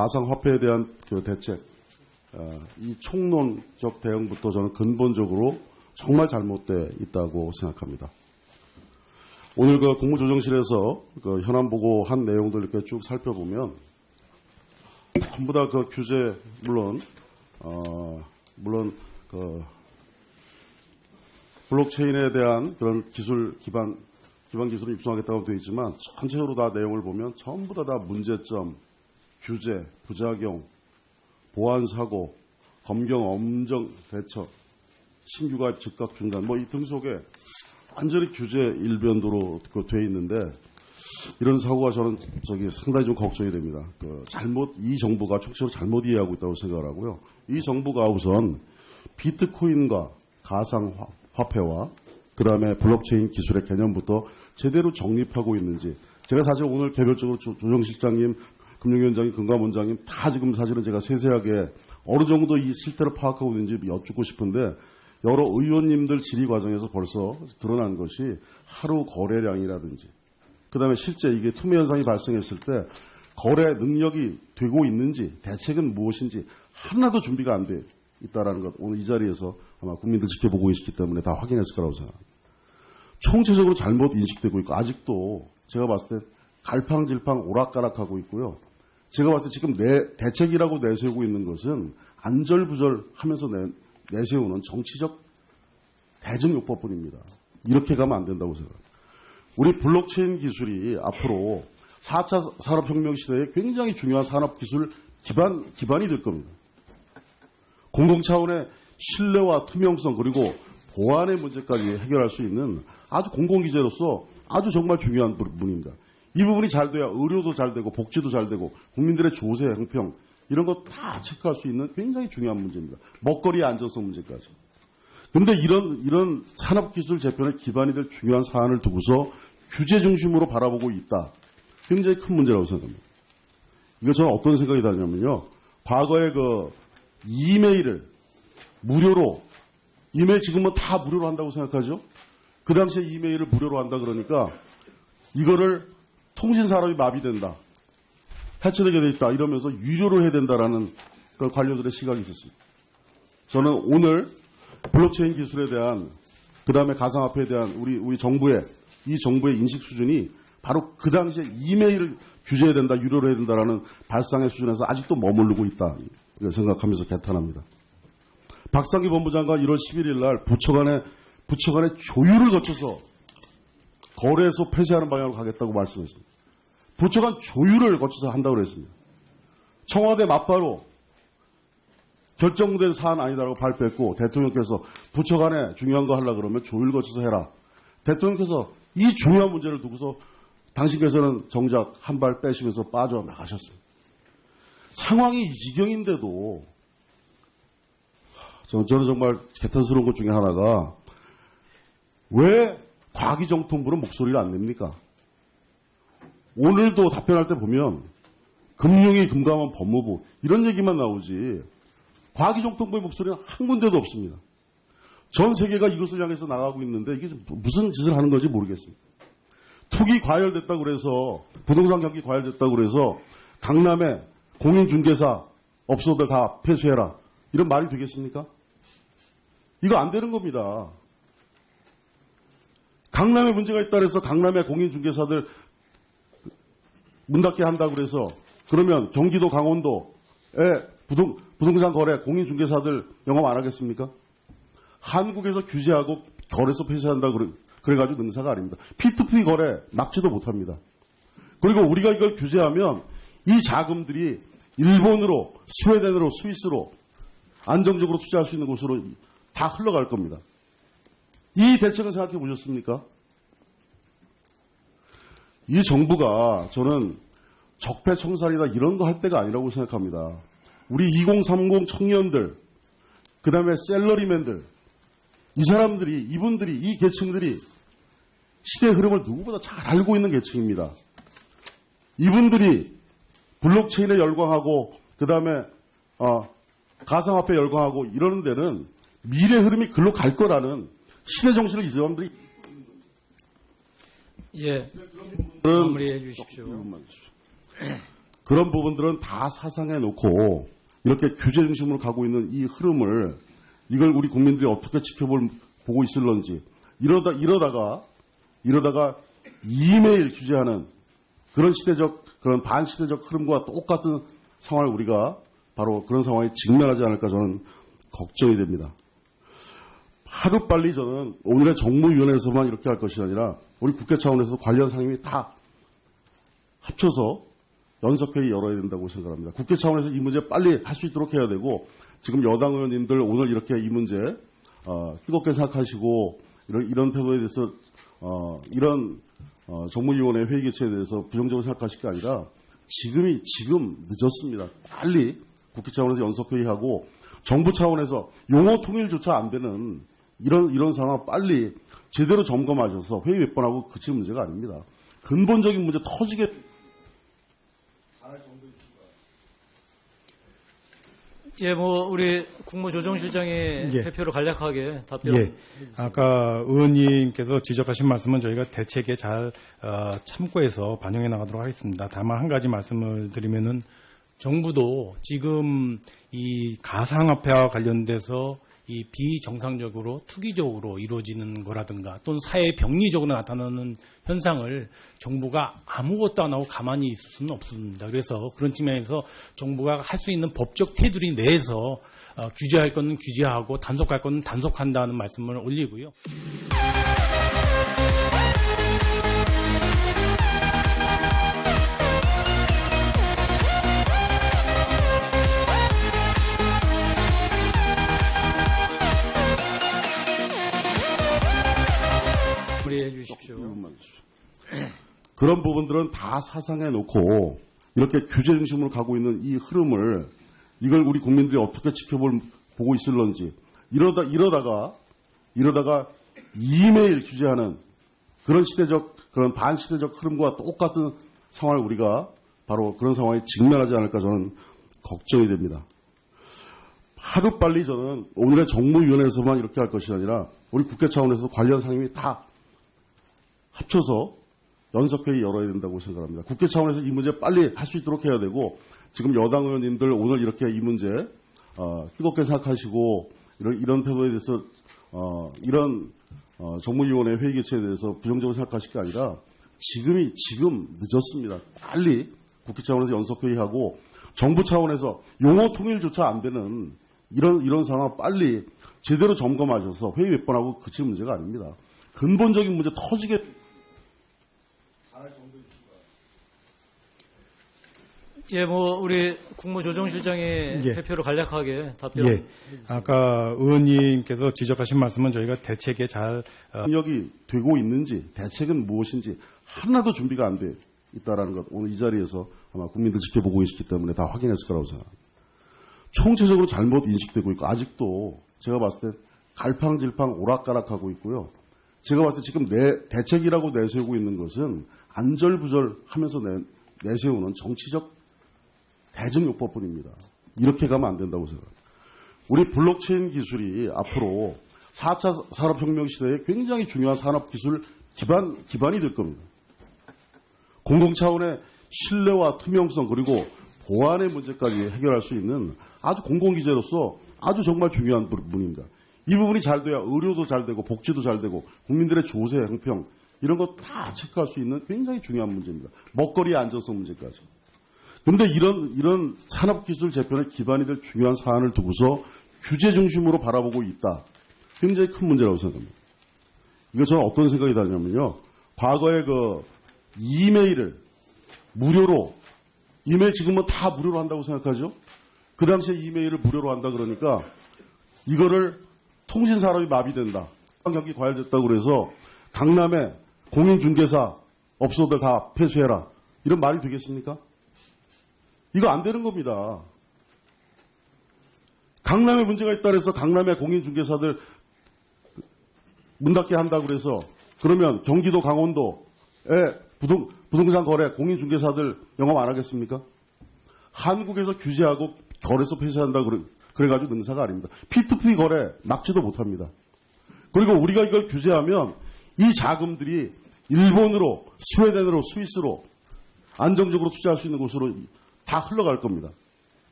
가상화폐에 대한 그 대책, 이 총론적 대응부터 저는 근본적으로 정말 잘못되어 있다고 생각합니다. 오늘 그 국무조정실에서 그 현안 보고한 내용들 이렇게 쭉 살펴보면 전부 다 그 규제, 물론 그 블록체인에 대한 그런 기반 기술을 입수하겠다고 되어 있지만 전체적으로 다 내용을 보면 전부 다 문제점, 규제, 부작용, 보안 사고, 검경 엄정 대처, 신규 가입 즉각 중단, 이 등 속에 완전히 규제 일변도로 되어 있는데 이런 사고가 저는 상당히 좀 걱정이 됩니다. 이 정부가 총체적으로 잘못 이해하고 있다고 생각을 하고요. 이 정부가 우선 비트코인과 가상화폐와 그다음에 블록체인 기술의 개념부터 제대로 정립하고 있는지, 제가 사실 오늘 개별적으로 조정실장님, 금융위원장님, 금감원장님 다 지금 사실은 제가 세세하게 어느 정도 이 실태를 파악하고 있는지 여쭙고 싶은데 여러 의원님들 질의 과정에서 벌써 드러난 것이 하루 거래량이라든지 그다음에 실제 이게 투매 현상이 발생했을 때 거래 능력이 되고 있는지 대책은 무엇인지 하나도 준비가 안 돼 있다라는 것, 오늘 이 자리에서 아마 국민들 지켜보고 계시기 때문에 다 확인했을 거라고 생각합니다. 총체적으로 잘못 인식되고 있고 아직도 제가 봤을 때 갈팡질팡 오락가락하고 있고요. 제가 봤을 때 지금 대책이라고 내세우고 있는 것은 안절부절하면서 내세우는 정치적 대정요법뿐입니다. 이렇게 가면 안 된다고 생각합니다. 우리 블록체인 기술이 앞으로 4차 산업혁명 시대에 굉장히 중요한 산업기술 기반이 될 겁니다. 공공 차원의 신뢰와 투명성 그리고 보안의 문제까지 해결할 수 있는 아주 공공기재로서 아주 정말 중요한 부분입니다. 이 부분이 잘 돼야 의료도 잘 되고 복지도 잘 되고 국민들의 조세, 형평 이런 거 다 체크할 수 있는 굉장히 중요한 문제입니다. 먹거리의 안전성 문제까지. 그런데 이런 산업기술 재편의 기반이 될 중요한 사안을 두고서 규제 중심으로 바라보고 있다. 굉장히 큰 문제라고 생각합니다. 이거 저는 어떤 생각이 드냐면요. 과거에 이메일을 무료로, 이메일 지금은 다 무료로 한다고 생각하죠? 그 당시에 이메일을 무료로 한다 그러니까 이거를 통신산업이 마비된다. 해체되게 돼 있다. 이러면서 유료로 해야 된다라는 관료들의 시각이 있었습니다. 저는 오늘 블록체인 기술에 대한 그다음에 가상화폐에 대한 우리 정부의 인식 수준이 바로 그 당시에 이메일을 규제해야 된다, 유료로 해야 된다라는 발상의 수준에서 아직도 머무르고 있다. 생각하면서 개탄합니다. 박상기 법무장관 1월 11일 날 부처 간의 조율을 거쳐서 거래소 폐쇄하는 방향으로 가겠다고 말씀했습니다. 부처 간 조율을 거쳐서 한다고 그랬습니다. 청와대 맞바로 결정된 사안 아니다라고 발표했고 대통령께서 부처 간에 중요한 거 하려고 그러면 조율 거쳐서 해라. 대통령께서 이 중요한 문제를 두고서 당신께서는 정작 한 발 빼시면서 빠져나가셨습니다. 상황이 이 지경인데도 저는 정말 개탄스러운 것 중에 하나가 왜 과기정통부는 목소리를 안 냅니까? 오늘도 답변할 때 보면 금융위, 금감원, 법무부 이런 얘기만 나오지 과기정통부의 목소리는 한 군데도 없습니다. 전 세계가 이것을 향해서 나가고 있는데 이게 무슨 짓을 하는 건지 모르겠습니다. 투기 과열됐다고 그래서 부동산 경기 과열됐다고 그래서 강남에 공인중개사 업소들 다 폐쇄해라. 이런 말이 되겠습니까? 이거 안 되는 겁니다. 강남에 문제가 있다 그래서 강남의 공인중개사들 문 닫게 한다고 그래서 그러면 경기도 강원도에 부동산 거래 공인중개사들 영업 안 하겠습니까? 한국에서 규제하고 거래소 폐쇄한다고 그래가지고 능사가 아닙니다. P2P 거래 막지도 못합니다. 그리고 우리가 이걸 규제하면 이 자금들이 일본으로, 스웨덴으로, 스위스로 안정적으로 투자할 수 있는 곳으로 다 흘러갈 겁니다. 이 대책은 생각해 보셨습니까? 이 정부가 저는 적폐청산이다 이런 거 할 때가 아니라고 생각합니다. 우리 2030 청년들, 그 다음에 셀러리맨들, 이 계층들이 시대의 흐름을 누구보다 잘 알고 있는 계층입니다. 이분들이 블록체인에 열광하고 그 다음에 가상화폐에 열광하고 이러는 데는 미래 흐름이 글로 갈 거라는 시대 정신을 이 사람들이 마무리해 주십시오. 그런 부분들은 다 사상에 놓고 이렇게 규제 중심으로 가고 있는 이 흐름을 이걸 우리 국민들이 어떻게 지켜보고 있을런지 이러다가 이메일 규제하는 그런 그런 반시대적 흐름과 똑같은 상황을 우리가 바로 그런 상황에 직면하지 않을까 저는 걱정이 됩니다. 하루빨리 저는 오늘의 정무위원회에서만 이렇게 할 것이 아니라 우리 국회 차원에서 관련 상임위 다 합쳐서 연석회의 열어야 된다고 생각합니다. 국회 차원에서 이 문제 빨리 할 수 있도록 해야 되고 지금 여당 의원님들 오늘 이렇게 이 문제 뜨겁게 생각하시고 이런 태도에 대해서 이런 정무위원회 회의 개최에 대해서 부정적으로 생각하실 게 아니라 지금 늦었습니다. 빨리 국회 차원에서 연석회의하고 정부 차원에서 용어 통일조차 안 되는 이런 상황 빨리 제대로 점검하셔서 회의 몇 번 하고 그칠 문제가 아닙니다. 근본적인 문제 터지게 예, 우리 국무조정실장이 예. 대표로 간략하게 답변. 예. 아까 의원님께서 지적하신 말씀은 저희가 대책에 잘 참고해서 반영해 나가도록 하겠습니다. 다만 한 가지 말씀을 드리면은 정부도 지금 이 가상화폐와 관련돼서 이 비정상적으로 투기적으로 이루어지는 거라든가 또는 사회 병리적으로 나타나는 현상을 정부가 아무것도 안 하고 가만히 있을 수는 없습니다. 그래서 그런 측면에서 정부가 할 수 있는 법적 테두리 내에서 규제할 것은 규제하고 단속할 것은 단속한다는 말씀을 올리고요. 마무리해 주십시오. 그런 부분들은 다 사상에 놓고 이렇게 규제 중심으로 가고 있는 이 흐름을 이걸 우리 국민들이 어떻게 지켜보고 있을런지 이러다가 이메일 규제하는 그런 그런 반시대적 흐름과 똑같은 상황을 우리가 바로 그런 상황에 직면하지 않을까 저는 걱정이 됩니다. 하루빨리 저는 오늘의 정무위원회에서만 이렇게 할 것이 아니라 우리 국회 차원에서 관련 상임위 다 합쳐서 연석회의 열어야 된다고 생각합니다. 국회 차원에서 이 문제 빨리 할 수 있도록 해야 되고 지금 여당 의원님들 오늘 이렇게 이 문제 뜨겁게 생각하시고 이런 태도에 대해서 정무위원회 회의 개최에 대해서 부정적으로 생각하실 게 아니라 지금 늦었습니다. 빨리 국회 차원에서 연석회의하고 정부 차원에서 용어 통일조차 안 되는 이런 상황 빨리 제대로 점검하셔서 회의 몇 번 하고 그칠 문제가 아닙니다. 근본적인 문제 터지게 예, 우리 국무조정실장이 예. 대표로 간략하게 답변. 예. 아까 의원님께서 지적하신 말씀은 저희가 대책에 잘 협력이 되고 있는지 대책은 무엇인지 하나도 준비가 안 돼 있다라는 것 오늘 이 자리에서 아마 국민들 지켜보고 계시기 때문에 다 확인했을 거라고 생각합니다. 총체적으로 잘못 인식되고 있고 아직도 제가 봤을 때 갈팡질팡 오락가락하고 있고요. 제가 봤을 때 지금 대책이라고 내세우고 있는 것은 안절부절하면서 내세우는 정치적 대정요법뿐입니다. 이렇게 가면 안 된다고 생각합니다. 우리 블록체인 기술이 앞으로 4차 산업혁명 시대에 굉장히 중요한 산업기술 기반이 될 겁니다. 공공 차원의 신뢰와 투명성 그리고 보안의 문제까지 해결할 수 있는 아주 공공기재로서 아주 정말 중요한 부분입니다. 이 부분이 잘 돼야 의료도 잘 되고 복지도 잘 되고 국민들의 조세, 형평 이런 거 다 체크할 수 있는 굉장히 중요한 문제입니다. 먹거리의 안전성 문제까지. 그런데 이런 산업기술 재편의 기반이 될 중요한 사안을 두고서 규제 중심으로 바라보고 있다. 굉장히 큰 문제라고 생각합니다. 이거 저는 어떤 생각이 드냐면요. 과거에 이메일을 무료로 이메일 지금은 다 무료로 한다고 생각하죠. 그 당시에 이메일을 무료로 한다 그러니까 이거를 통신산업이 마비된다. 경기 과열됐다고 그래서 강남에 공인중개사 업소들 다 폐쇄해라. 이런 말이 되겠습니까? 이거 안 되는 겁니다. 강남에 문제가 있다 그래서 강남의 공인중개사들 문 닫게 한다고 그래서 그러면 경기도 강원도에 부동산 거래 공인중개사들 영업 안 하겠습니까? 한국에서 규제하고 거래소 폐쇄한다고 그래가지고 능사가 아닙니다. P2P 거래 막지도 못합니다. 그리고 우리가 이걸 규제하면 이 자금들이 일본으로, 스웨덴으로, 스위스로 안정적으로 투자할 수 있는 곳으로 다 흘러갈 겁니다.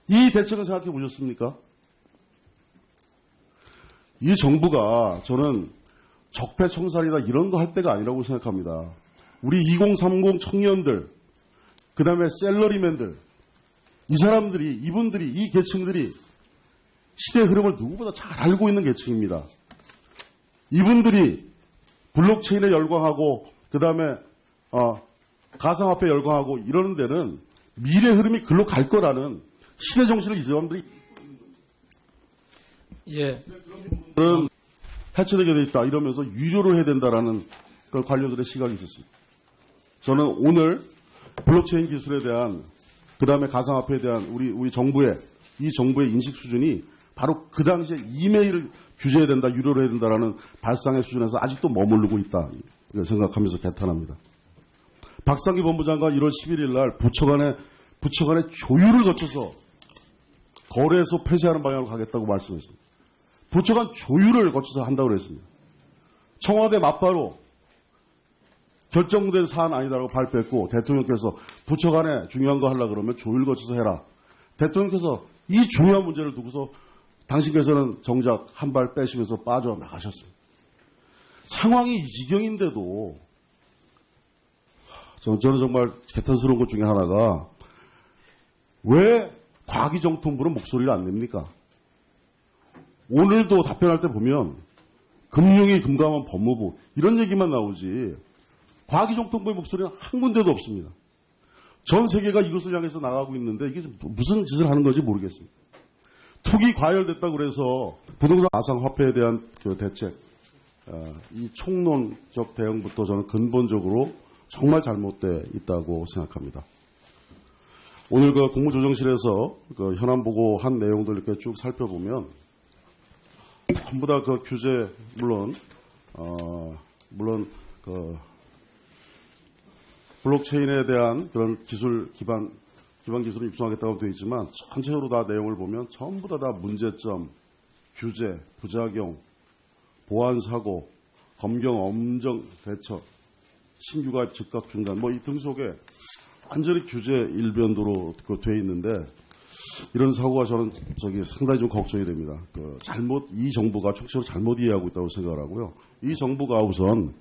이 대책은 생각해 보셨습니까? 이 정부가 저는 적폐청산이다 이런 거 할 때가 아니라고 생각합니다. 우리 2030 청년들, 그 다음에 셀러리맨들, 이 사람들이, 이분들이, 이 계층들이 시대의 흐름을 누구보다 잘 알고 있는 계층입니다. 이분들이 블록체인에 열광하고, 그 다음에 가상화폐에 열광하고 이러는 데는 미래 흐름이 글로 갈 거라는 시대 정신을 이 사람들이 예, 는 해체되게 돼 있다 이러면서 유료로 해야 된다라는 그 관료들의 시각이 있었습니다. 저는 오늘 블록체인 기술에 대한 그 다음에 가상화폐에 대한 우리 정부의 이 정부의 인식 수준이 바로 그 당시에 이메일을 규제해야 된다, 유료로 해야 된다라는 발상의 수준에서 아직도 머무르고 있다 생각하면서 개탄합니다. 박상기 법무장관 1월 11일 날 부처 간의 조율을 거쳐서 거래소 폐쇄하는 방향으로 가겠다고 말씀했습니다. 부처 간 조율을 거쳐서 한다고 그랬습니다. 청와대 맞바로 결정된 사안 아니다라고 발표했고 대통령께서 부처 간에 중요한 거 하려고 그러면 조율 거쳐서 해라. 대통령께서 이 중요한 문제를 두고서 당신께서는 정작 한 발 빼시면서 빠져나가셨습니다. 상황이 이 지경인데도 저는 정말 개탄스러운 것 중에 하나가 왜 과기정통부는 목소리를 안 냅니까? 오늘도 답변할 때 보면 금융위 금감원 법무부 이런 얘기만 나오지 과기정통부의 목소리는 한 군데도 없습니다. 전 세계가 이것을 향해서 나가고 있는데 이게 무슨 짓을 하는 건지 모르겠습니다. 투기 과열됐다고 그래서 부동산 가상화폐에 대한 그 대책, 이 총론적 대응부터 저는 근본적으로 정말 잘못되어 있다고 생각합니다. 오늘 그 국무조정실에서 그 현안 보고한 내용들 이렇게 쭉 살펴보면 전부 다 그 규제 물론 그 블록체인에 대한 그런 기반 기술을 입수하겠다고 되어 있지만 전체적으로 다 내용을 보면 전부 다 문제점, 규제, 부작용, 보안 사고, 검경 엄정 대처, 신규 가입 즉각 중단 뭐 이 등 속에 완전히 규제 일변도로 되어 있는데 이런 사고가 저는 상당히 좀 걱정이 됩니다. 이 정부가 총체적으로 잘못 이해하고 있다고 생각을 하고요. 이 정부가 우선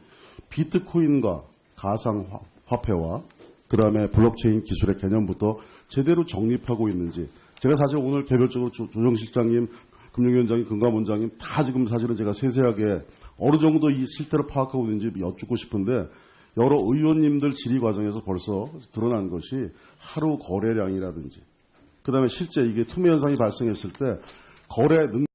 비트코인과 가상화폐와 그다음에 블록체인 기술의 개념부터 제대로 정립하고 있는지 제가 사실 오늘 개별적으로 조정실장님, 금융위원장님, 금감원장님 다 지금 사실은 제가 세세하게 어느 정도 이 실태를 파악하고 있는지 여쭙고 싶은데 여러 의원님들 질의 과정에서 벌써 드러난 것이 하루 거래량이라든지 그다음에 실제 이게 투매 현상이 발생했을 때 거래